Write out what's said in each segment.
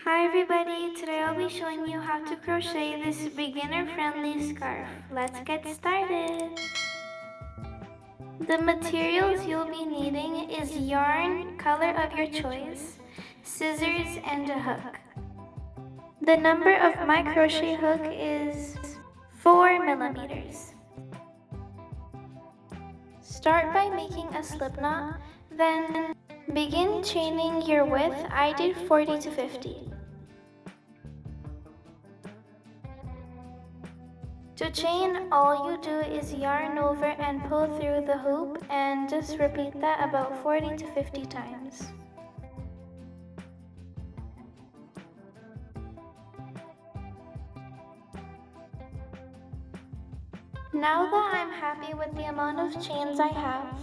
Hi everybody, today I'll be showing you how to crochet this beginner-friendly scarf. Let's get started! The materials you'll be needing is yarn, color of your choice, scissors, and a hook. The number of my crochet hook is 4 millimeters. Start by making a slip knot, then begin chaining your width. I did 40 to 50. To chain, all you do is yarn over and pull through the hoop and just repeat that about 40 to 50 times. Now that I'm happy with the amount of chains I have,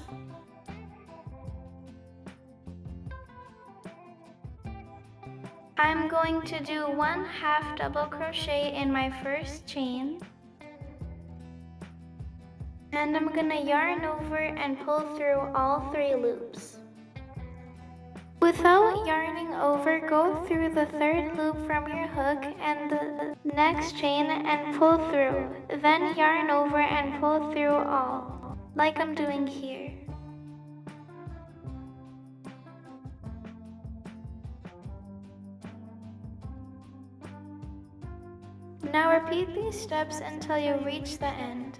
I'm going to do 1/2 double crochet in my first chain. And I'm gonna yarn over and pull through all 3 loops. Without yarning over, go through the 3rd loop from your hook and the next chain and pull through. Then yarn over and pull through all, like I'm doing here. Now repeat these steps until you reach the end.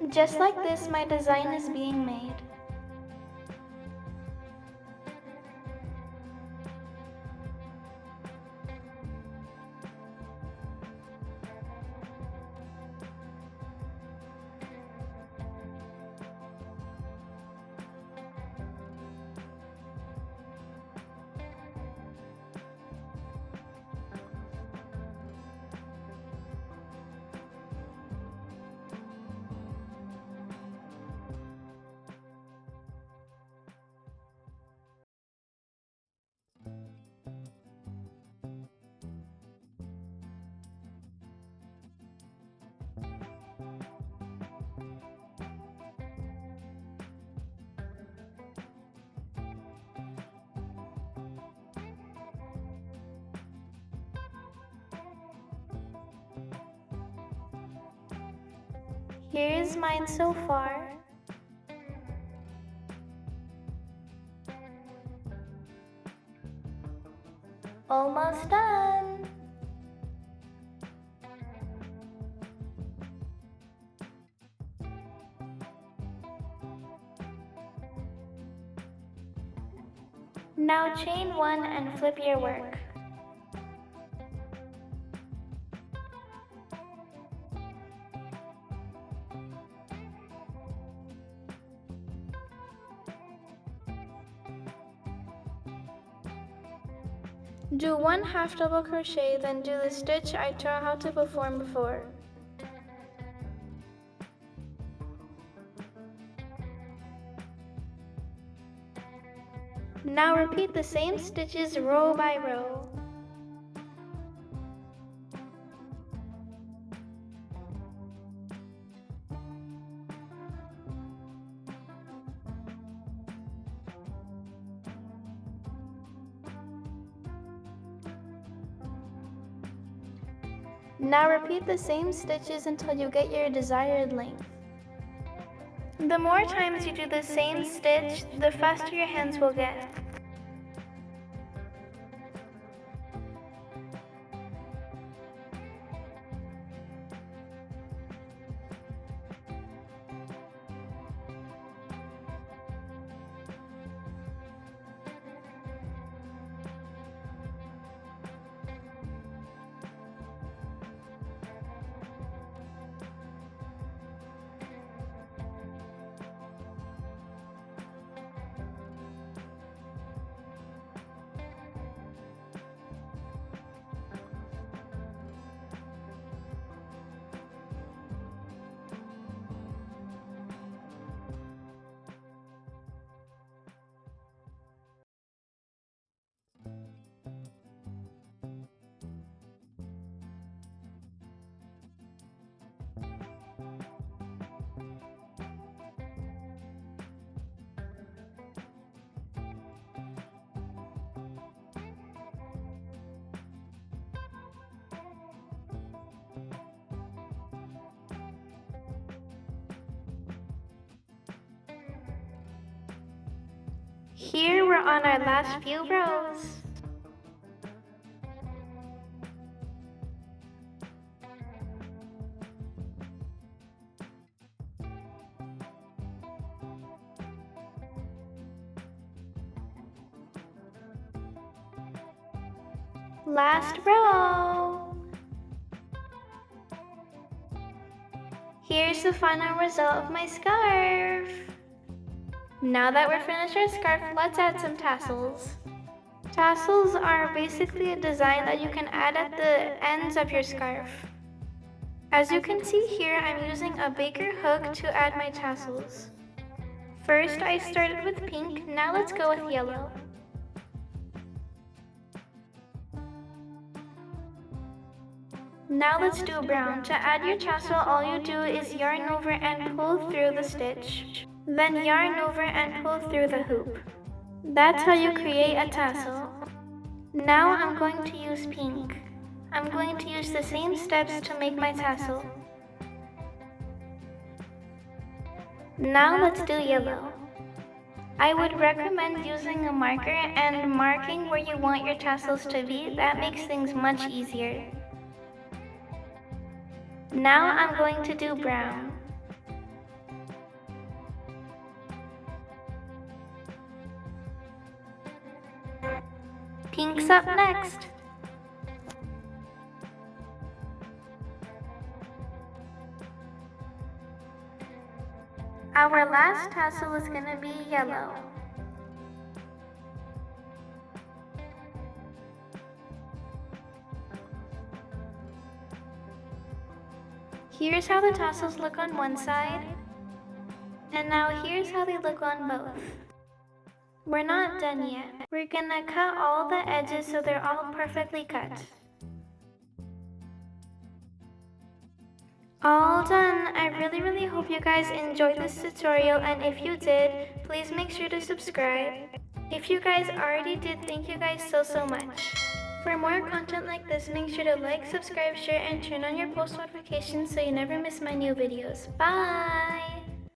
Just like this, my design is being made. Here's mine so far. Almost done! Now chain 1 and flip your work. Do 1/2 double crochet, then do the stitch I taught how to perform before. Now repeat the same stitches row by row. Now repeat the same stitches until you get your desired length. The more times you do the same stitch, the faster your hands will get. Here we're on our last few rows. Last row. Here's the final result of my scarf. Now that we're finished our scarf, let's add some tassels. Tassels are basically a design that you can add at the ends of your scarf. As you can see here, I'm using a baker hook to add my tassels. First, I started with pink, now let's go with yellow. Now let's do brown. To add your tassel, all you do is yarn over and pull through the stitch. Then yarn over and pull through the hoop. That's how you create a tassel. Now I'm going to use pink. I'm going to use the same steps to make my tassel. Now let's do yellow. I would recommend using a marker and marking where you want your tassels to be. That makes things much easier. Now I'm going to do brown. Pink's up next. Our last tassel is going to be yellow. Here's how the tassels look on one side, and now here's how they look on both. We're not done yet. We're gonna cut all the edges so they're all perfectly cut. All done. I really hope you guys enjoyed this tutorial, and if you did, please make sure to subscribe. If you guys already did, thank you guys so much. For more content like this, make sure to like, subscribe, share, and turn on your post notifications so you never miss my new videos. Bye!